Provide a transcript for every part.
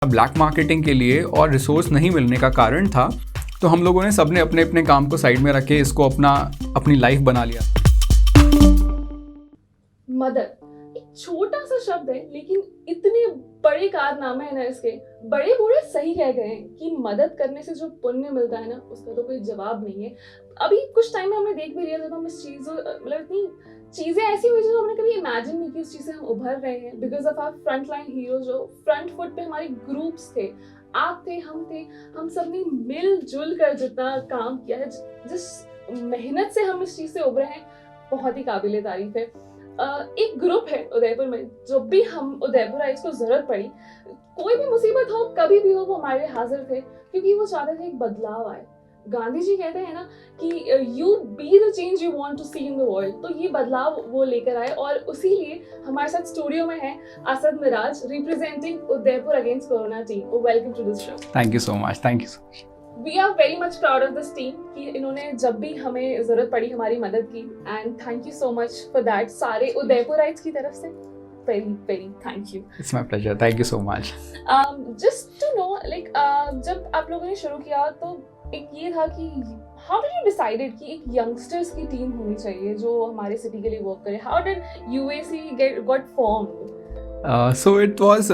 Black marketing के लिए और रिसोर्स नहीं मिलने का कारण था, तो हम लोगों ने सबने अपने अपने काम को साइड में रख के इसको अपनी लाइफ बना लिया। मदद एक छोटा सा शब्द है, लेकिन इतने बड़े कारनामे हैं ना इसके। बड़े बूढ़े सही कह गए हैं कि मदद करने से जो पुण्य मिलता है ना, उसका तो कोई जवाब नहीं है। अभी कुछ टाइम में हमने देख भी लिया, जब हम इस चीज़ मतलब इतनी चीज़ें ऐसी हुई जो हमने कभी इमेजिन नहीं की, उस चीज़ से हम उभर रहे हैं because of our front line hero जो फ्रंट फुट पे हमारे ग्रुप्स थे। आप थे, हम सब ने मिलजुल कर जितना काम किया है, जिस मेहनत से हम इस चीज़ से उभरे हैं, बहुत ही काबिले तारीफ है। एक ग्रुप है उदयपुर में, जब भी हम उदयपुराइट्स को जरूरत पड़ी, कोई भी मुसीबत हो, कभी भी हो, वो हमारे लिए हाजिर थे, क्योंकि वो चाहते थे एक बदलाव आए। गांधी जी कहते हैं ना कि you be the change you want to see in the world. तो ये बदलाव वो लेकर आए, और उसी लिए हमारे साथ स्टूडियो में है Asad Miraj, representing Udaipur against corona team. Welcome to this show. Thank you so much. We are very much proud of this team कि इन्होंने जब भी हमें जरूरत पड़ी हमारी मदद की, and thank you so much for that सारे उदयपुराइट्स की तरफ से। Very very thank you. It's my pleasure, thank you so much. Just to know, like जब आप लोगों ने शुरू किया तो एक ये था कि हाउ डिड यू डिसाइडेड कि एक यंगस्टर्स की टीम होनी चाहिए जो हमारे सिटी के लिए वर्क करे? How did UAC got formed? So it was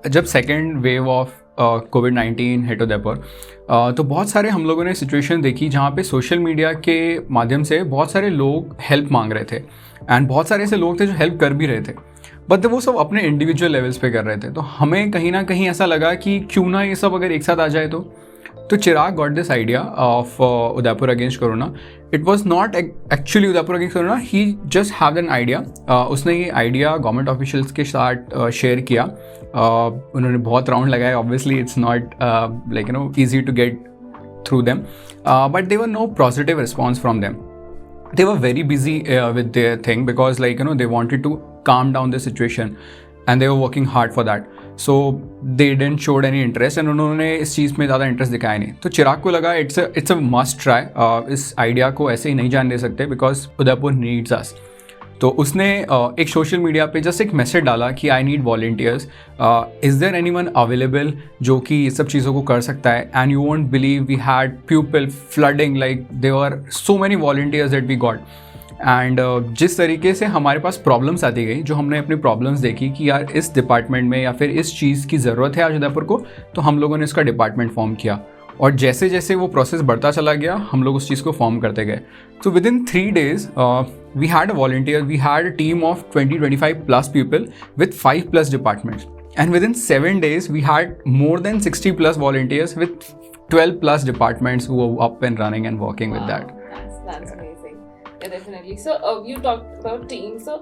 जब सेकेंड वेव ऑफ कोविड-19 हिट उदयपुर, तो बहुत सारे हम लोगों ने सिचुएशन देखी जहाँ पे सोशल मीडिया के माध्यम से बहुत सारे लोग हेल्प मांग रहे थे, एंड बहुत सारे ऐसे लोग थे जो हेल्प कर भी रहे थे, बट वो सब अपने इंडिविजुअल लेवल्स पे कर रहे थे। तो हमें कहीं ना कहीं ऐसा लगा कि क्यों ना ये सब अगर एक साथ आ जाए। तो Chirag got this idea of Udaipur against corona. It was not actually Udaipur against corona, he just have an idea. उसने ये आइडिया गवर्नमेंट ऑफिशियल्स के साथ शेयर किया। उन्होंने बहुत राउंड लगाए, obviously it's not like easy to get through them, but they were no positive response from them. They were very busy with their thing because they wanted to calm down the situation and they were working hard for that. So they didn't showed any interest and उन्होंने इस चीज़ में ज़्यादा interest दिखाया नहीं. तो चिराग को लगा it's a must try. इस आइडिया को ऐसे ही नहीं जान दे सकते because उदयपुर needs us. तो उसने एक सोशल मीडिया पे जस्ट एक मैसेज डाला कि I need volunteers, is there anyone available जो कि ये सब चीज़ों को कर सकता है. And you won't believe we had people flooding, like there were so many volunteers that we got. And जिस तरीके से हमारे पास प्रॉब्लम्स आती गई, जो हमने अपनी प्रॉब्लम्स देखी कि यार इस डिपार्टमेंट में या फिर इस चीज़ की ज़रूरत है आज उदयपुर को, तो हम लोगों ने इसका डिपार्टमेंट फॉर्म किया. और जैसे जैसे वो प्रोसेस बढ़ता चला गया, हम लोग उस चीज़ को फॉर्म करते गए. तो with in 3 days we had a volunteer, we had a team of 20-25 plus people with 5 plus departments, and within 7 days we had more than 60 plus volunteers with 12 plus departments who were up and running and working with that. That's amazing. Yeah, definitely. So you talked about team. So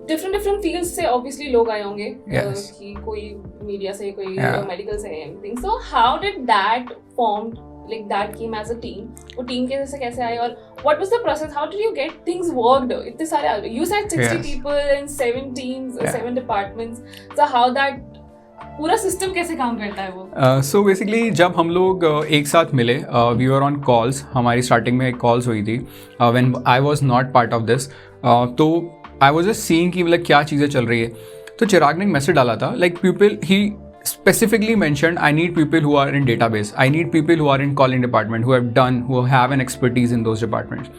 different fields से obviously लोग आए होंगे. Yes. कि कोई media से, कोई medical से, anything. So how did that formed? Like that came as a team. वो टीम के जैसे कैसे आए, और what was the process? How did you get things worked? इतने सारे, you said 60 people and 7 teams, 7 departments. So how that पूरा system कैसे काम करता है वो? So basically जब हम लोग एक साथ मिले, we were on calls. हमारी स्टार्टिंग में एक कॉल्स हुई थी when I was not part of this. तो I was just seeing कि मतलब क्या चीज़ें चल रही है. तो चिराग ने एक मैसेज डाला था, like people, he specifically mentioned I need people who are in database, I need people who are in calling department, who have an expertise in those departments.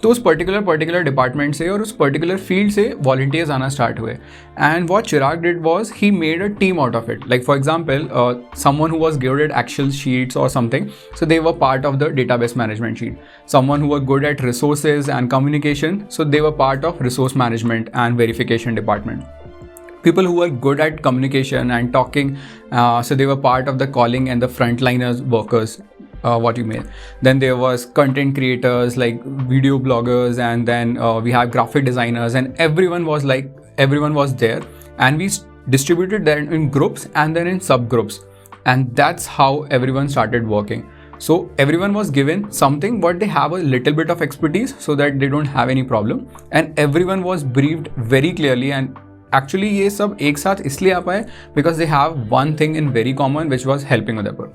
तो उस पर्टिकुलर डिपार्टमेंट से और उस पर्टिकुलर फील्ड से volunteers आना start हुए. And what Chirag did was he made a team out of it. Like for example someone who was good at Excel sheets or something, so they were part of the database management sheet. Someone who were good at resources and communication, so they were part of resource management and verification department. People who were good at communication and talking, so they were part of the calling and the frontliners workers, what you mean. Then there was content creators like video bloggers, and then we have graphic designers, and everyone was there, and we distributed them in groups and then in subgroups, and that's how everyone started working. So everyone was given something, but they have a little bit of expertise so that they don't have any problem, and everyone was briefed very clearly. And actually ये सब एक साथ इसलिए आ पाए because they have one thing in very common which was helping Udaipur.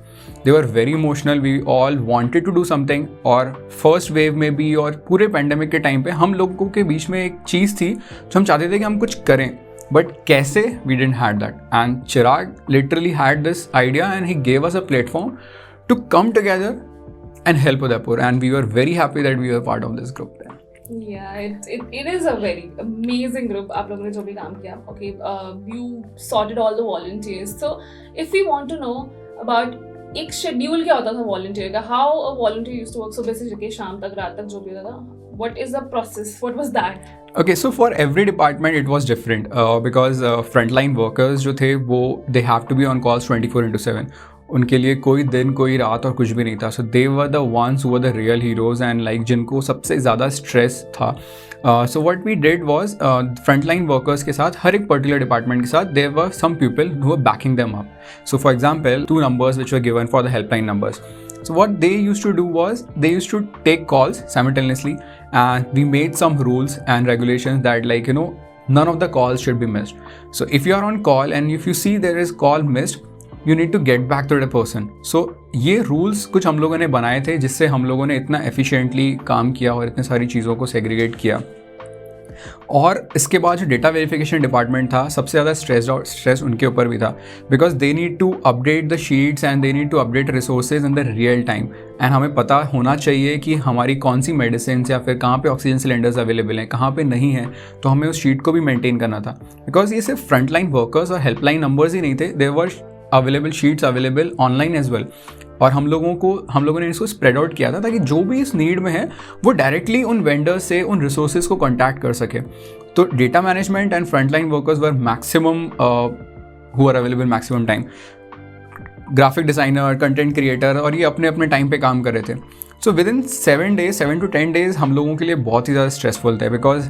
They were very emotional, we all wanted to do something. और first wave में भी और पूरे पेंडेमिक के टाइम पे हम लोगों के बीच में एक चीज़ थी जो हम चाहते थे कि हम कुछ करें. but kaise we didn't had that, and Chirag literally had this idea and he gave us a platform to come together and help Udaipur, and we were very happy that we were part of this group then. Yeah, it is a very amazing group. आप लोगों ने जो भी काम किया, okay, you sorted all the volunteers. So if we want to know about एक schedule क्या होता था वॉलंटियर का, how a volunteer used to work, सुबह से लेके शाम तक, रात तक जो भी होता था, what is the process, what was that? Okay, so for every department it was different because frontline workers जो थे वो they have to be on calls 24/7. उनके लिए कोई दिन कोई रात और कुछ भी नहीं था. So they were the ones who were the real heroes and like जिनको सबसे ज़्यादा स्ट्रेस था. So what we did was frontline workers के साथ हर एक particular department के साथ there were some people who were backing them up. So for example, 2 numbers which were given for the helpline numbers. So what they used to do was they used to take calls simultaneously, and we made some rules and regulations that like none of the calls should be missed. So if you are on call and if you see there is call missed, you need to get back to the person. So ये rules कुछ हम लोगों ने बनाए थे जिससे हम लोगों ने इतना efficiently काम किया और इतने सारी चीज़ों को segregate किया. और इसके बाद जो डेटा वेरिफिकेशन डिपार्टमेंट था सबसे ज़्यादा स्ट्रेस उनके ऊपर भी था, because they need to update the sheets and they need to update resources in the real time, and हमें पता होना चाहिए कि हमारी कौन सी मेडिसिन या फिर कहाँ पे ऑक्सीजन सिलेंडर्स अवेलेबल हैं, कहाँ पे नहीं है, तो हमें उस शीट को भी मेंटेन करना था. बिकॉज ये सिर्फ फ्रंटलाइन वर्कर्स और हेल्पलाइन नंबर्स ही नहीं थे, there were available sheets available online as well. और हम लोगों ने इसको स्प्रेड आउट किया था ताकि जो भी इस नीड में है वो डायरेक्टली उन वेंडर्स से उन रिसोर्सेज को कॉन्टैक्ट कर सके. तो data management and frontline workers were maximum who are available maximum time. Graphic designer, content creator, और ये अपने अपने टाइम पे काम कर रहे थे. So with in 7 to 10 days हम लोगों के लिए बहुत ही ज़्यादा स्ट्रेसफुल थे, बिकॉज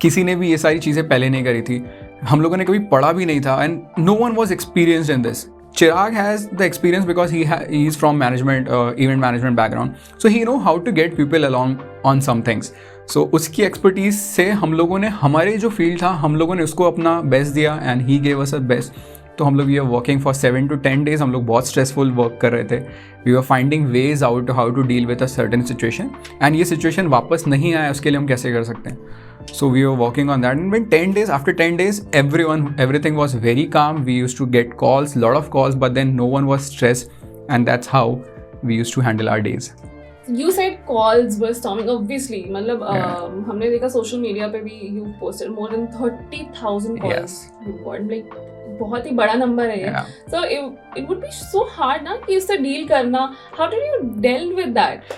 किसी ने भी ये सारी चीज़ें पहले नहीं करी थी, हम लोगों ने कभी पढ़ा भी नहीं था, and no one was experienced in this. Chirag has the experience because he is from management, event management background, so he know how to get people along on some things. So उसकी expertise से हम लोगों ने हमारे जो field था हम लोगों ने उसको अपना best दिया, and he gave us a best. तो हम लोग ये working for 7 to 10 days, हम लोग बहुत stressful work कर रहे थे. We were finding ways out to how to deal with a certain situation, and ये situation वापस नहीं आया उसके लिए हम कैसे कर सकते हैं. So we were working on that, and after 10 days, everything was very calm. We used to get calls, lot of calls, but then no one was stressed, and that's how we used to handle our days. You said calls were storming, obviously. मतलब हमने देखा social media पे भी you posted more than 30,000 calls. Yes. You got like बहुत ही बड़ा number है ये. Yeah. So it would be so hard ना कि उससे deal करना. How did you deal with that?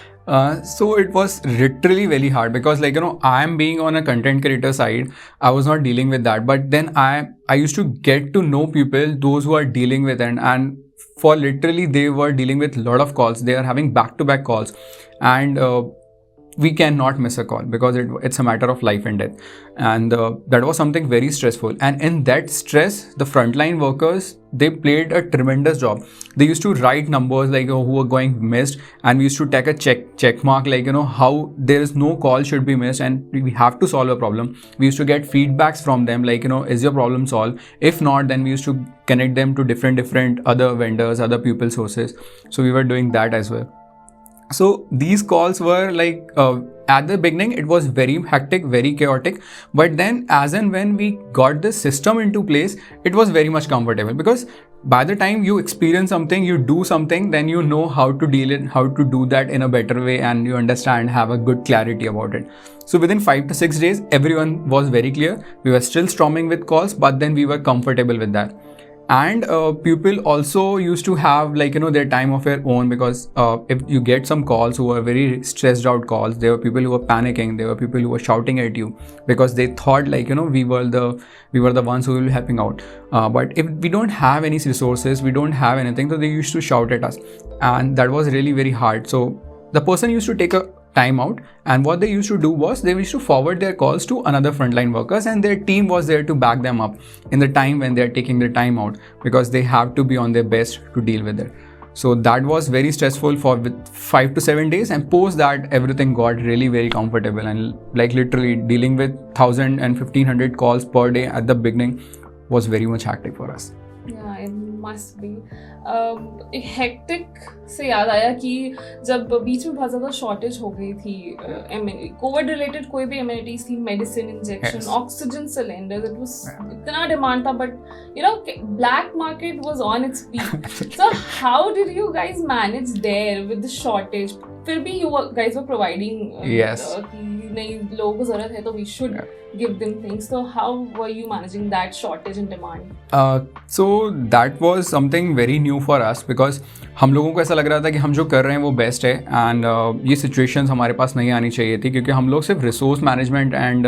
So it was literally very hard because I am being on a content creator side, I was not dealing with that, but then I used to get to know people, those who are dealing with it, and for literally they were dealing with a lot of calls. They are having back-to-back calls, and we cannot miss a call because it's a matter of life and death, and that was something very stressful. And in that stress, the frontline workers, they played a tremendous job. They used to write numbers like who were going missed, and we used to take a check mark like how there is no call should be missed and we have to solve a problem. We used to get feedbacks from them like is your problem solved? If not, then we used to connect them to different other vendors, other people sources. So we were doing that as well. So these calls were like at the beginning it was very hectic, very chaotic, but then as and when we got the system into place, it was very much comfortable, because by the time you experience something, you do something, then you know how to deal it, how to do that in a better way, and you understand, have a good clarity about it. So within 5 to 6 days, everyone was very clear. We were still storming with calls, but then we were comfortable with that. And people also used to have their time of their own, because if you get some calls who were very stressed out calls, there were people who were panicking, there were people who were shouting at you because they thought we were the ones who will be helping out, but if we don't have any resources, we don't have anything, so they used to shout at us, and that was really very hard. So the person used to take a time out, and what they used to do was they used to forward their calls to another frontline workers, and their team was there to back them up in the time when they are taking their time out, because they have to be on their best to deal with it. So that was very stressful for 5 to 7 days, and post that everything got really very comfortable, and literally dealing with 1,000 and 1,500 calls per day at the beginning was very much hectic for us. Yeah, it must be. एक hectic से याद आया कि जब बीच में बहुत ज़्यादा shortage हो गई थी कोविड रिलेटेड कोई भी एमिनिटीज थी, medicine, injection, Yes. Oxygen cylinder, it was इतना डिमांड था, but black market was on its peak. So how did you guys manage there with the shortage? फिर भी you guys were providing Yes. कि नहीं, लोगों को ज़रूरत है तो we should give them things. So how were you managing that shortage in demand? So that was something very new for us because हम लोगों को ऐसा लग रहा था कि हम जो कर रहे हैं वो बेस्ट है एंड ये सिचुएशंस हमारे पास नहीं आनी चाहिए थी, क्योंकि हम लोग सिर्फ रिसोर्स मैनेजमेंट एंड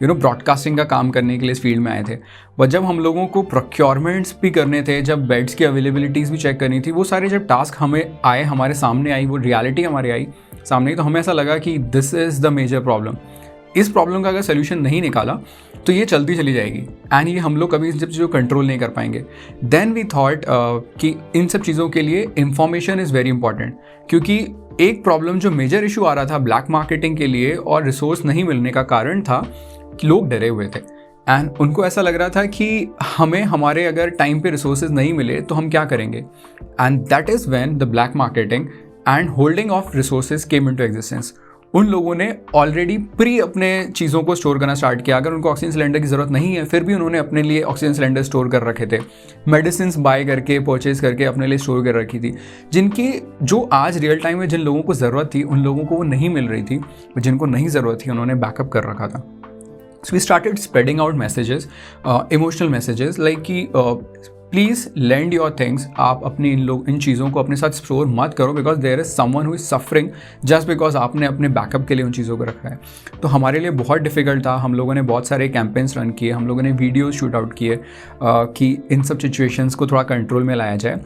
ब्रॉडकास्टिंग का काम करने के लिए इस फील्ड में आए थे. बट जब हम लोगों को प्रोक्योरमेंट्स भी करने थे, जब बेड्स की अवेलेबिलिटीज़ भी चेक करनी थी, वो सारे जब टास्क हमें आए, हमारे सामने आई, वो रियलिटी हमारे आई सामने, तो हमें ऐसा लगा कि this is the major problem. इस प्रॉब्लम का अगर सोल्यूशन नहीं निकाला तो ये चलती चली जाएगी एंड ये हम लोग कभी इन सब चीज़ों को कंट्रोल नहीं कर पाएंगे. देन वी थॉट कि इन सब चीज़ों के लिए इंफॉर्मेशन इज़ वेरी इंपॉर्टेंट, क्योंकि एक प्रॉब्लम जो मेजर इशू आ रहा था ब्लैक मार्केटिंग के लिए और रिसोर्स नहीं मिलने का कारण था कि लोग डरे हुए थे एंड उनको ऐसा लग रहा था कि हमें हमारे अगर टाइम पे रिसोर्सेज नहीं मिले तो हम क्या करेंगे. And that is when the black marketing and holding of resources came into existence. उन लोगों ने ऑलरेडी प्री अपने चीज़ों को स्टोर करना स्टार्ट किया. अगर उनको ऑक्सीजन सिलेंडर की ज़रूरत नहीं है फिर भी उन्होंने अपने लिए ऑक्सीजन सिलेंडर स्टोर कर रखे थे, मेडिसिन बाय करके परचेज करके अपने लिए स्टोर कर रखी थी, जिनकी जो आज रियल टाइम में जिन लोगों को ज़रूरत थी उन लोगों को वो नहीं मिल रही थी, जिनको नहीं ज़रूरत थी उन्होंने बैकअप कर रखा था. So we started spreading out messages, emotional messages like कि प्लीज़ लेंड योर थिंग्स. आप अपनी इन चीज़ों को अपने साथ स्टोर मत करो because there is someone who is suffering just because आपने अपने बैकअप के लिए उन चीज़ों को रखा है. तो हमारे लिए बहुत डिफ़िकल्ट था. हम लोगों ने बहुत सारे कैंपेन्स रन किए, हम लोगों ने वीडियोज़ शूट आउट किए कि इन सब सिचुएशंस को थोड़ा कंट्रोल में लाया जाए.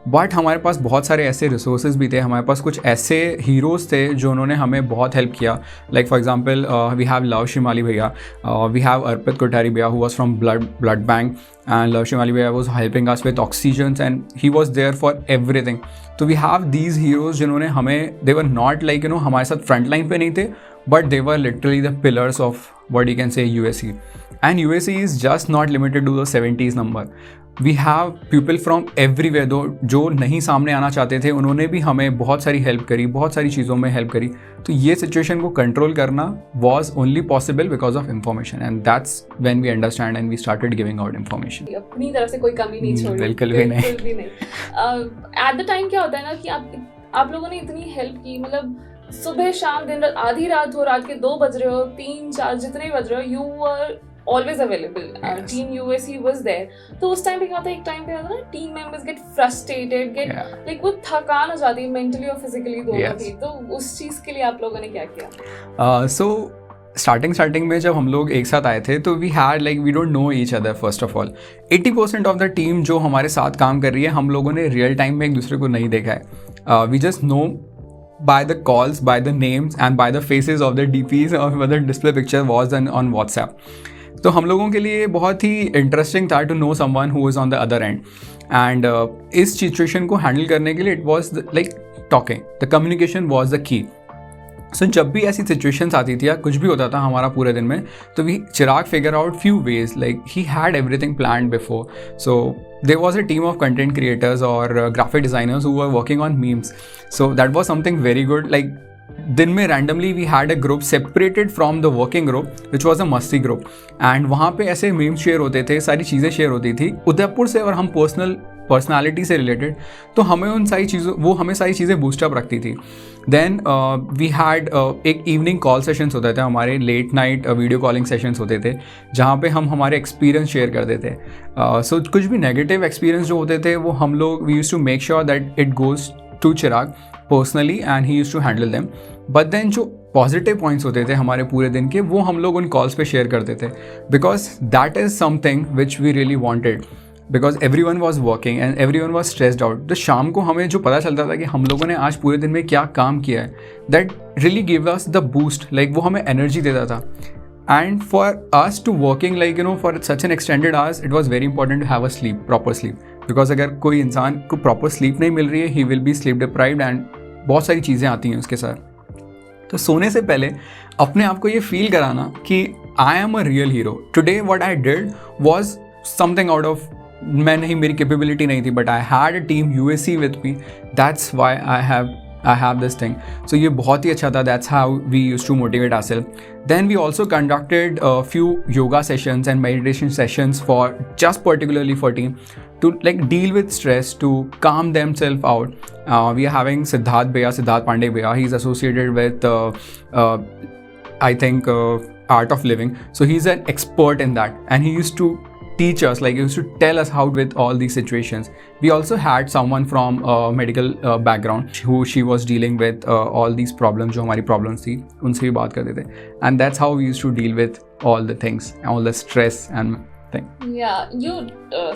बट हमारे पास बहुत सारे ऐसे रिसोर्सेज भी थे, हमारे पास कुछ ऐसे हीरोज़ थे जो उन्होंने हमें बहुत हेल्प किया. Like for example we have Luv Shimali भैया, वी हैव अर्पित कोठारी भैया who was from blood bank, and Luv Shimali भैया was helping us with oxygen and he was there for everything. तो वी हैव दीज हीरोज़ जिन्होंने हमें, दे वर नॉट लाइक हमारे साथ front line पे नहीं थे, but they were literally the pillars of what you can say USC. And USC is just not limited to the 70s number. We have people from everywhere. जो नहीं सामने आना चाहते थे उन्होंने भी हमें बहुत सारी हेल्प करी, बहुत सारी चीज़ों में हेल्प करी. तो ये सिचुएशन को कंट्रोल करना was only possible because of information and that's when we understand and we started giving out information. अपनी तरफ से कोई कमी नहीं छोड़ी, बिल्कुल भी नहीं. एट द टाइम क्या होता है ना कि आप लोगों ने इतनी हेल्प की, मतलब सुबह शाम दिन रात, आधी रात हो, रात के 2 बज रहे हो, 3-4 जितने बज रहे हो, you were always available. Team USC was there. तो उस टाइम पे क्या होता है, एक टाइम पे होता है ना, team members get frustrated, get like वो थकान हो जाती है मेंटली और फिजिकली दोनों की. तो उस चीज़ के लिए आप लोगों ने क्या किया? सो स्टार्टिंग में जब हम लोग एक साथ आए थे तो we had like we don't know each other. First of all 80% of the team जो हमारे साथ काम कर रही है हम लोगों ने रियल टाइम में एक दूसरे को नहीं देखा है. We just know by the calls, by the names and by the faces of the DPs or whether display picture was on WhatsApp. तो हम लोगों के लिए बहुत ही इंटरेस्टिंग था to know someone who is on the other end. And इस situation को हैंडल करने के लिए it was like talking, the communication was the key. So जब भी ऐसी सिचुएशंस आती थी या कुछ भी होता था हमारा पूरे दिन में, तो we Chirag figure out few ways, like he had everything planned before. So there was a team of content creators or graphic designers who were working on memes. So that was something very good. Like दिन में randomly we had a group separated from the working group which was a मस्ती group, and वहाँ पे ऐसे memes share होते थे, सारी चीज़ें शेयर होती थी उदयपुर से, और हम पर्सनालिटी से रिलेटेड, तो हमें उन सारी चीज़ों, वो हमें सारी चीज़ें बूस्टअप रखती थी. देन वी हैड एक इवनिंग कॉल सेशंस होते थे हमारे, late night video calling sessions होते थे जहाँ पे हम हमारे एक्सपीरियंस शेयर करते थे. सो कुछ भी नेगेटिव एक्सपीरियंस जो होते थे वो हम लोग, we used to make sure that it goes to Chirag personally and he used to handle them. But then जो पॉजिटिव पॉइंट्स होते थे हमारे पूरे दिन के, वो हम लोग उन कॉल्स पे शेयर करते थे because that is something which we really wanted, because every one was working and every one was stressed out. तो शाम को हमें जो पता चलता था कि हम लोगों ने आज पूरे दिन में क्या काम किया है, that really give us the boost, like वो हमें एनर्जी देता था. And for us to working like for such an extended hours, it was very important to have a sleep, proper sleep. Because अगर कोई इंसान को प्रॉपर स्लीप नहीं मिल रही है, he will be sleep deprived and बहुत सारी चीज़ें आती हैं उसके साथ. तो सोने से पहले अपने आप को ये फील कराना कि I am a real hero. Today what I did was something out of मैं नहीं, मेरी कैपेबिलिटी नहीं थी, but I had a team UAC with me, that's why I have this thing. So ये बहुत ही अच्छा था. That's how we used to motivate ourself. Then we also conducted a few yoga sessions and meditation sessions for just particularly for team to like deal with stress, to calm themselves out. We are having Siddharth Pandey Bhaiya. He's associated with I think Art of Living. So he's an expert in that, and he used to teach us, like he used to tell us how with all these situations. We also had someone from medical background who she was dealing with all these problems, जो हमारी problems थी उनसे भी बात करते थे. And that's how we used to deal with all the things, all the stress and thing. Yeah, you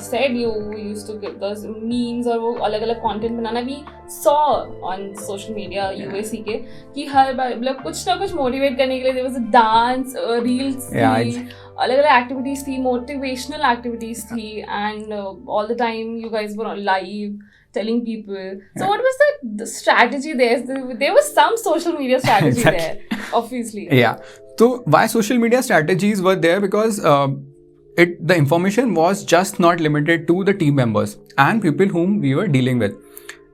said you used to give those memes और वो अलग अलग content banana. We saw on social media UAC के कि हर बार मतलब कुछ ना कुछ motivate करने के लिए there was a dance, reels थी, अलग अलग activities थी, motivational activities थी, and all the time you guys were on live telling people. So what was the strategy there? There was some social media strategy there, obviously. Yeah. So why social media strategies were there? Because the information was just not limited to the team members and people whom we were dealing with.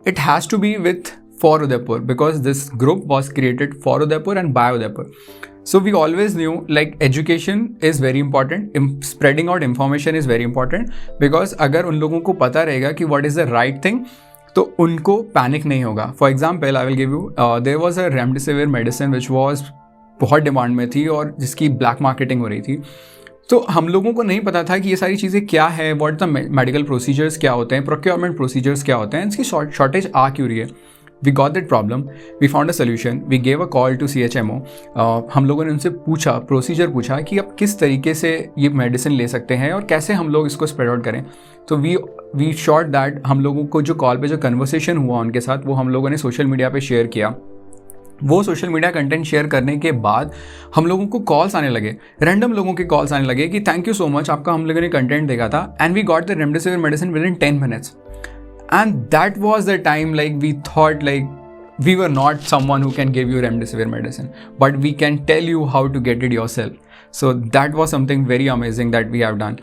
It has to be for Udaipur, because this group was created for Udaipur and by Udaipur. So we always knew like education is very important, spreading out information is very important, because अगर उन लोगों को पता रहेगा कि what is the right thing, तो उनको panic नहीं होगा. For example, I will give you, there was a Remdesivir medicine which was बहुत डिमांड में थी और जिसकी ब्लैक मार्केटिंग हो रही थी. तो हम लोगों को नहीं पता था कि ये सारी चीज़ें क्या है, व्हाट द मेडिकल प्रोसीजर्स क्या होते हैं, प्रोक्योरमेंट प्रोसीजर्स क्या होते हैं, इसकी शॉर्टेज आ क्यों रही है. We got that problem, we found a solution, we gave a call to CHMO. हम लोगों ने उनसे प्रोसीजर पूछा कि अब किस तरीके से ये मेडिसिन ले सकते हैं और कैसे हम लोग इसको स्प्रेड आउट करें. तो वी शॉट दैट. हम लोगों को जो कॉल पे जो कन्वर्सेशन हुआ उनके साथ, वो हम लोगों ने सोशल मीडिया पे शेयर किया. वो सोशल मीडिया कंटेंट शेयर करने के बाद हम लोगों को कॉल्स आने लगे, रैंडम लोगों के कॉल्स आने लगे कि थैंक यू सो मच, आपका हम लोगों ने कंटेंट देखा था, and we got the remdesivir medicine with in 10 minutes. And that was the time like we thought like we were not someone who can give you remdesivir medicine, but we can tell you how to get it yourself. So that was something very amazing that we have done.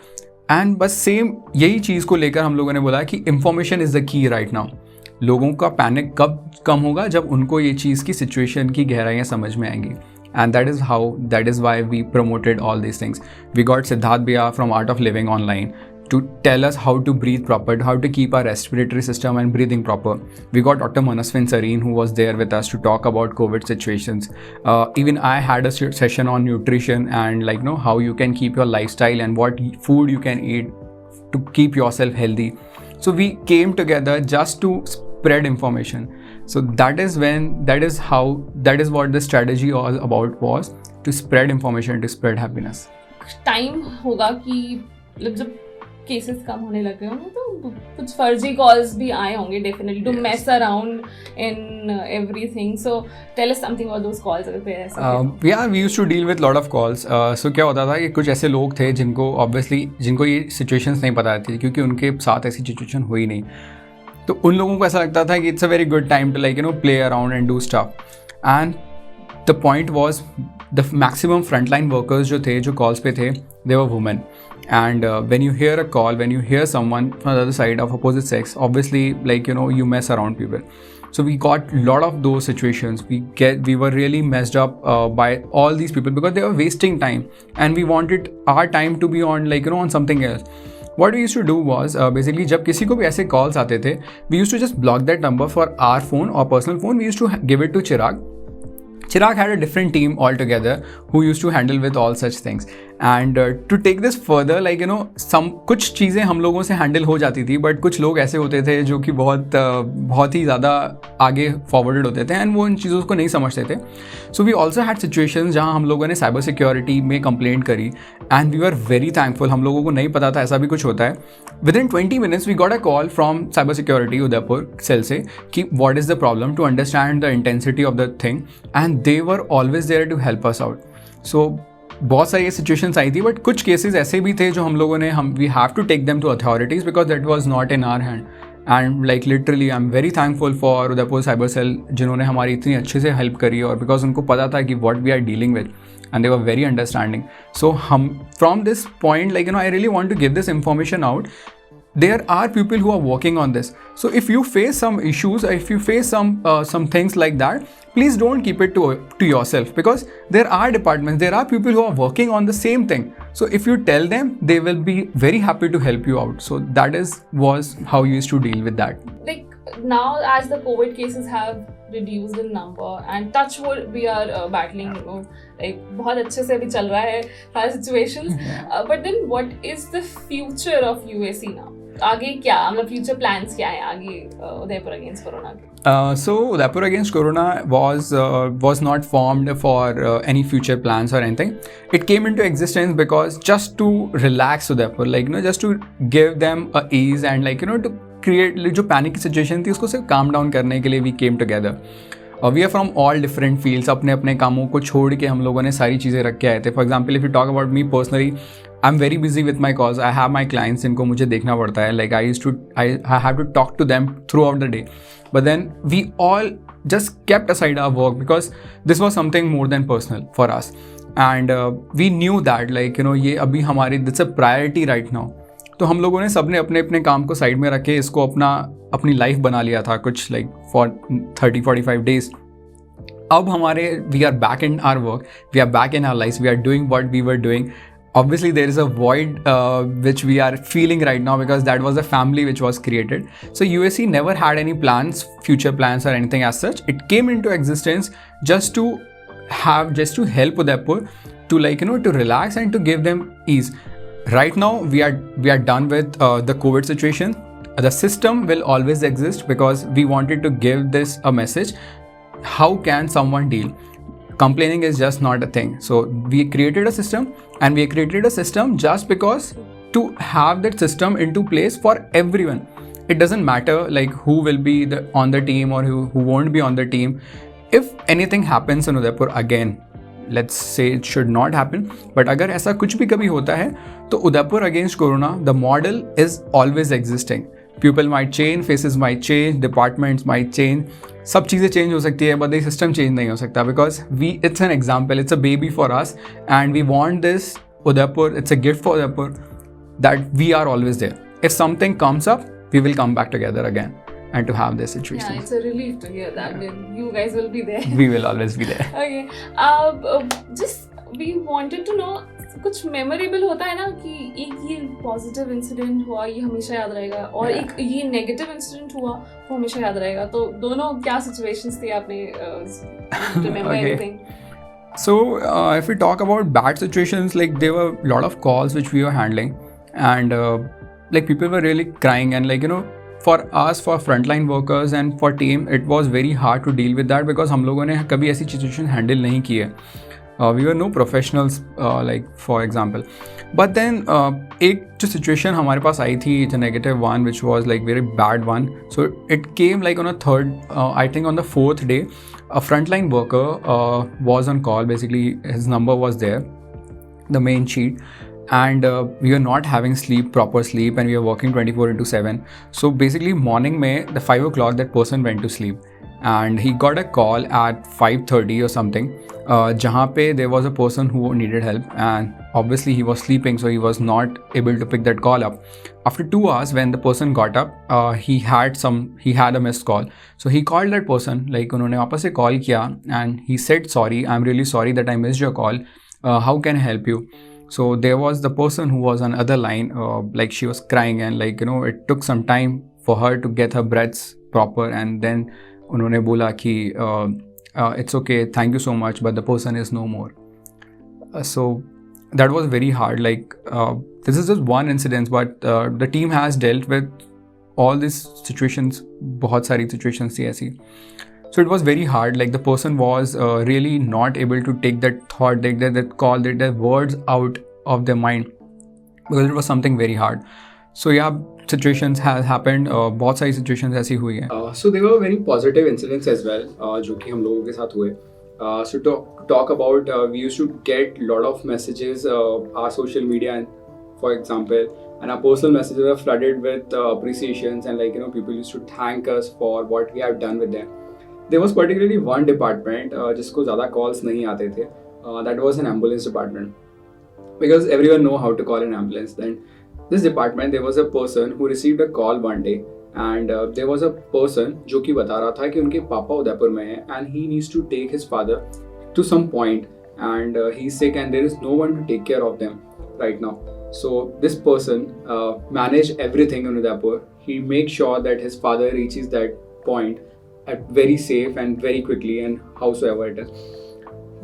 And बस same यही चीज़ को लेकर हम लोगों ने बोला कि information is the key right now. लोगों का पैनिक कब कम होगा, जब उनको ये चीज़ की सिचुएशन की गहराइयाँ समझ में आएंगी. And that is why we promoted all these things. We got Siddharth Bhaiya from Art of Living online to tell us how to breathe proper, how to keep our respiratory system and breathing proper. We got Dr. Manaswin Sareen, who was there with us to talk about COVID situations. Even I had a session on nutrition and like how you can keep your lifestyle and what food you can eat to keep yourself healthy. So we came together just to spread information. So that is what the strategy all about was, to spread information, to spread happiness. Time होगा कि मतलब जब cases कम होने लगे होंगे तो कुछ फर्जी कॉल्स भी आए होंगे definitely to mess around in everything. So tell us something about those calls. Yeah we used to deal with lot of calls. So क्या होता था कि कुछ ऐसे लोग थे जिनको ये सिचुएशंस नहीं पता थी, क्योंकि उनके साथ ऐसी सिचुएशन हुई नहीं. तो उन लोगों को ऐसा लगता था कि it's a very good time to like play around and do stuff. And the point was the maximum frontline workers जो थे, जो कॉल्स पे थे, they were women. And when you hear a call, when you hear someone from the other side of opposite sex, obviously like you mess around people. So we got a lot of those situations. We were really messed up by all these people because they were wasting time, and we wanted our time to be on on something else. What we used to do was basically जब किसी को भी ऐसे calls आते थे, we used to just block that number for our phone or personal phone. We used to give it to Chirag. Chirag had a different team altogether who used to handle with all such things. And to take this further, like कुछ चीज़ें हम लोगों से handle हो जाती थी, but कुछ लोग ऐसे होते थे जो कि बहुत ही ज़्यादा आगे फॉरवर्डेड होते थे एंड वो इन चीज़ों को नहीं समझते थे. So we also had situations जहाँ हम लोगों ने साइबर सिक्योरिटी में कंप्लेंट करी, and we are very thankful. हम लोगों को नहीं पता था ऐसा भी कुछ होता है. Within 20 minutes we got a call from cyber security Udaipur cell से कि what is the problem, to understand the intensity of the thing, and they were always there to help us out. So बहुत सारी situations आई थी, but कुछ cases ऐसे भी थे जो हम लोगों ने we have to take them to authorities because that was not in our hand. And like literally I am very thankful for Udaipur cyber cell, जिन्होंने हमारी इतनी अच्छे से हेल्प करी, और बिकॉज उनको पता था कि what we are dealing with and they were very understanding. So हम from this point like I really want to give this information out. there are people who are working on this. So if you face some issues, if you face some things like that, please don't keep it to yourself, because there are departments, there are people who are working on the same thing. So if you tell them, they will be very happy to help you out. So that was how you used to deal with that. Like now, as the COVID cases have reduced in number, and touch wood, we are battling, like बहुत अच्छे से अभी चल रहा है सारी situations. But then what is the future of UAC now? आगे क्या, मतलब फ्यूचर प्लान्स क्या है आगे उदयपुर अगेंस्ट कोरोना के? So Udaipur against Corona was not formed for any future plans or anything. It came into existence because just to relax Udaipur, like just to give them a ease and like to create जो panic की situation थी उसको सिर्फ calm down करने के लिए we came together. We are from all different fields. अपने अपने कामों को छोड़ के हम लोगों ने सारी चीज़ें रख के आए थे. For example, if you talk about me personally, I am very busy with my cause. I have my clients जिनको मुझे देखना पड़ता है. Like I have to talk to them throughout the day. But then we all just kept aside our work because this was something more than personal for us, and we knew that like ये अभी हमारी it's a priority right now. तो हम लोगों ने सबने अपने अपने काम को साइड में रखे, इसको अपनी लाइफ बना लिया था कुछ लाइक फॉर 30-45 डेज. अब हमारे we are back in our work, we are back in our life, we are doing what we were doing. Obviously there is a void which we are feeling right now because that was a family which was created. So USC never had any plans, future plans or anything as such. It came into existence just to help Udaipur to like to relax and to give them ease. Right now we are done with the COVID situation. The system will always exist because we wanted to give this a message. How can someone deal? Complaining is just not a thing. So we created a system, and we created a system just because to have that system into place for everyone. It doesn't matter like who will be on the team or who won't be on the team. If anything happens in Udaipur again, let's say it should not happen, but अगर ऐसा कुछ भी कभी होता है तो Udaipur against Corona, the model is always existing. People might change, faces might change, departments might change, सब चीज़ें चेंज हो सकती है, बट ये सिस्टम चेंज नहीं हो सकता because it's an example, it's a baby for us and we want this Udaipur, it's a gift for Udaipur that we are always there. If something comes up, we will come back together again and to have this situation. Yeah, it's a relief to hear that. You guys will be there. We will always be there. Okay. Just we wanted to know, कुछ memorable होता है ना कि एक ये positive incident हुआ ये हमेशा याद रहेगा और एक ये नेगेटिव इंसिडेंट हुआ वो हमेशा याद रहेगा. तो दोनों क्या सिचुएशंस थी, आपने remember anything? So if we talk about bad situations, like there were a lot of calls which we were handling, and like people were really crying, and like for us, for frontline workers and for team, it was very hard to deal with that because हम लोगों ने कभी ऐसी situation handle नहीं की है. We were no professionals, like for example. But then एक जो situation हमारे पास आई थी, it's a negative one, which was like very bad one. So it came like on a third, I think on the fourth day, a frontline worker was on call. Basically, his number was there, the main sheet. And we were not having proper sleep, and we were working 24/7. So basically morning में the 5 o'clock that person went to sleep, and he got a call at 5:30 or something, जहाँ पे there was a person who needed help, and obviously he was sleeping, so he was not able to pick that call up. After 2 hours, when the person got up, he had a missed call. So he called that person, like उन्होंने वापस से call किया, and he said, sorry, I'm really sorry that I missed your call. How can I help you? So there was the person who was on other line, like she was crying, and like it took some time for her to get her breaths proper, and then उन्होंने बोला कि it's okay, thank you so much, but the person is no more. So that was very hard. Like this is just one incident, but the team has dealt with all these situations. बहुत सारी situations थी ऐसी. So it was very hard. Like the person was really not able to take that thought, take that call, take the words out of their mind because it was something very hard. So yeah, situations has happened. बहुत सारी situations ऐसी हुई है. So there were very positive incidents as well, जो कि हम लोगों के साथ हुए. So to talk about, we used to get a lot of messages, our social media, for example, and our personal messages were flooded with appreciations, and like people used to thank us for what we have done with them. There was particularly one department जिसको ज़्यादा calls नहीं आते थे. That was an ambulance department, because everyone know how to call an ambulance. Then this department there was a person who received a call one day, and there was a person जो कि बता रहा था कि उनके पापा उदयपुर में हैं and he needs to take his father to some point, and he's sick and there is no one to take care of them right now. So this person managed everything in Udaipur. He makes sure that his father reaches that point at very safe and very quickly and howsoever it is.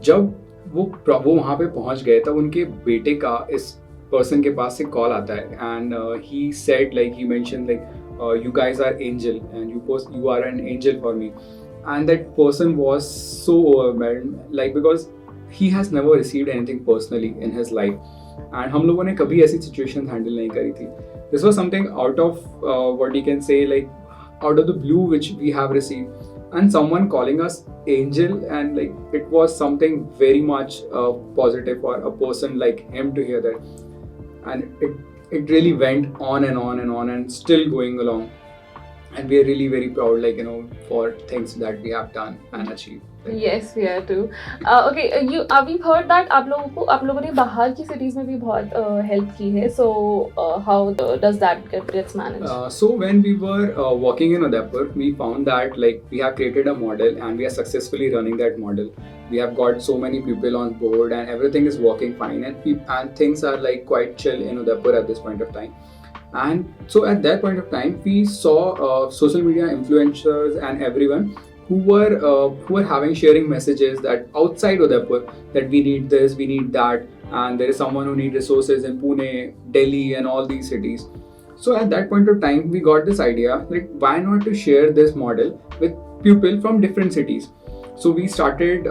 जब वो वहाँ पे पहुँच गए तब उनके बेटे का इस पर्सन के पास से कॉल आता है, and he said like he mention like you guys are angel and you are an angel for me, and that person was so overwhelmed like because he has never received anything personally in his life, and हम लोगों ने कभी ऐसी situation handle नहीं करी थी. This was something out of what you can say like out of the blue which we have received, and someone calling us angel, and like it was something very much positive for a person like him to hear that, and it really went on and on and on and still going along, and we are really very proud like for things that we have done and achieved. Yes, we are too. Okay, we've heard that आप लोगों ने बाहर की cities में भी बहुत help की है. So how does that gets managed? So when we were working in Udaipur, we found that like we have created a model and we are successfully running that model. We have got so many people on board and everything is working fine, and things are like quite chill in Udaipur at this point of time. And so at that point of time, we saw social media influencers and everyone who were sharing messages that outside Udaipur that we need this, we need that, and there is someone who needs resources in Pune, Delhi, and all these cities. So at that point of time, we got this idea like why not to share this model with people from different cities. So we started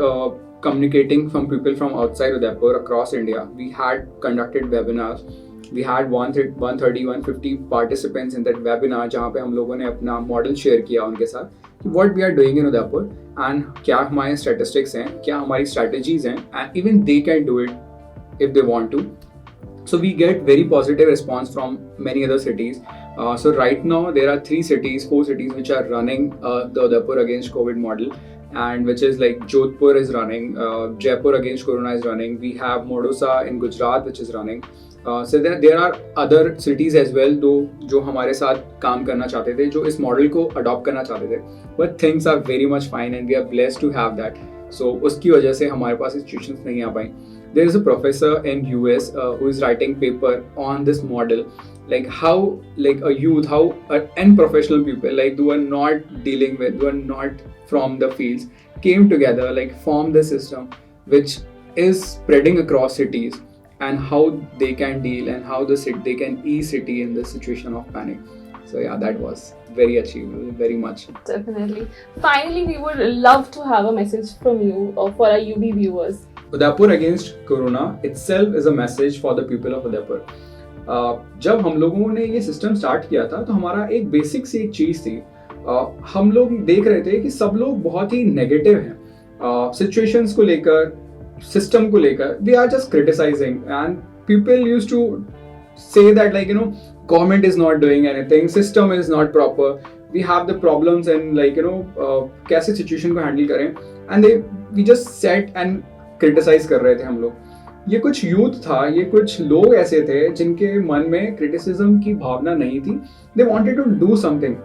communicating from people from outside Udaipur across India. We had conducted webinars. We had 130-150 participants in that webinar जहाँ पे हम लोगों ने अपना model share किया उनके साथ कि what we are doing in Udaipur and क्या हमारे statistics हैं, क्या हमारी strategies हैं, and even they can do it if they want to. So we get very positive response from many other cities. So right now there are 4 cities which are running the Udaipur against COVID model, and which is like Jodhpur is running, Jaipur against Corona is running. We have Modosa in Gujarat which is running. So there are other cities as well जो हमारे साथ काम करना चाहते थे, जो इस model को अडॉप्ट करना चाहते थे, but things are very much fine and we are blessed to have that. So उसकी वजह से हमारे पास institutions नहीं आ पाई. There is a professor in US who is writing paper on this model, like how like a youth, how unprofessional people like who are not dealing with, who are not from the fields came together, like formed the system which is spreading across cities, and how they can deal and how they can ease city in the situation of panic. So yeah, that was very achievable, very much. Definitely. Finally, we would love to have a message from you for our UB viewers. Udaipur against Corona itself is a message for the people of Udaipur. जब हम लोगों ने ये system start किया था तो हमारा एक बेसिक सी एक चीज़ थी, हम लोग देख रहे थे कि सब लोग बहुत ही नेगेटिव हैं सिचुएशंस को लेकर, सिस्टम को लेकर. They are just criticising and people used to say that like government is not doing anything, system is not proper, we have the problems and like कैसे सिचुएशन को हैंडल करें, and we just sat and criticise कर रहे थे हम लोग. ये कुछ यूथ था, ये कुछ लोग ऐसे थे जिनके मन में क्रिटिसिज्म की भावना नहीं थी. They wanted to do something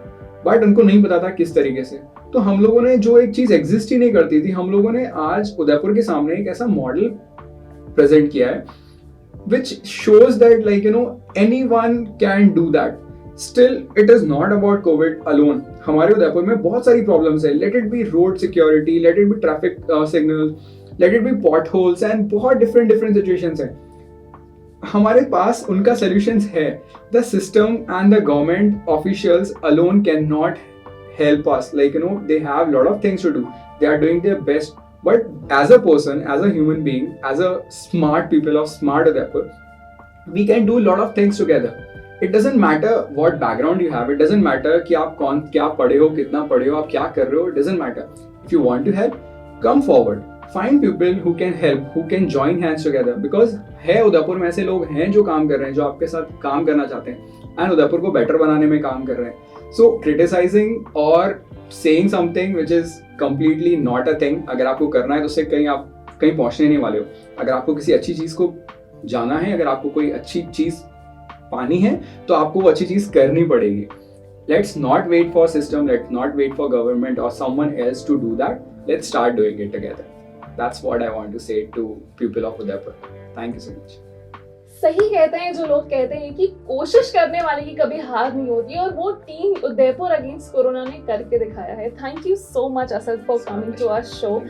but उनको नहीं पता था किस तरीके से. तो हम लोगों ने जो एक चीज एग्जिस्ट ही नहीं करती थी, हम लोगों ने आज उदयपुर के सामने एक ऐसा मॉडल प्रेजेंट किया है which shows that like anyone can do that. Still it is not about COVID alone. हमारे उदयपुर में बहुत सारी प्रॉब्लम्स है. Let it be road security, let it be traffic signals, let it be potholes and बहुत different situations हैं. हमारे पास उनका solutions है. The system and the government officials alone cannot help us. Like they have lot of things to do. They are doing their best. But as a person, as a human being, as a smart people of smart Udaipur, we can do a lot of things together. It doesn't matter what background you have. It doesn't matter कि आप क्या पढ़े हो, कितना पढ़े हो, आप क्या कर रहे हो. It doesn't matter. If you want to help, come forward. Find people who can help, who can join hands together. Because है उदयपुर में ऐसे लोग हैं जो काम कर रहे हैं, जो आपके साथ काम करना चाहते हैं and उदयपुर को better बनाने में काम कर रहे हैं. So criticizing or saying something which is completely not a thing, अगर आपको करना है तो उससे कहीं पहुंचने नहीं वाले हो. अगर आपको किसी अच्छी चीज़ को जाना है, अगर आपको कोई अच्छी चीज़ पानी है तो आपको वो अच्छी चीज़ करनी पड़ेगी. Let's not wait for system, let's not wait for government or someone else to do that. Let's start doing it together. That's what I want to say to people of Udaipur. Thank you so much. सही कहते हैं जो लोग कहते हैं कि कोशिश करने वाले की कभी हार नहीं होती, और वो टीम उदयपुर अगेंस्ट कोरोना ने करके दिखाया है. Thank you so much Asad for coming to our show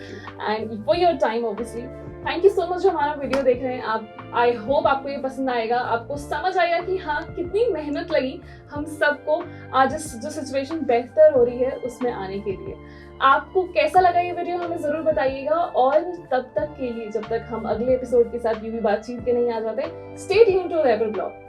and for your time. Obviously thank you so much जो हमारा वीडियो देख रहे हैं आप. आई होप आपको ये पसंद आएगा, आपको समझ आएगा कि हाँ कितनी मेहनत लगी हम सबको आज जो सिचुएशन बेहतर हो रही है उसमें आने के लिए. आपको कैसा लगा ये वीडियो हमें ज़रूर बताइएगा, और तब तक के लिए जब तक हम अगले एपिसोड के साथ यूवी बातचीत के नहीं आ जाते, stay tuned to Udaipur blog.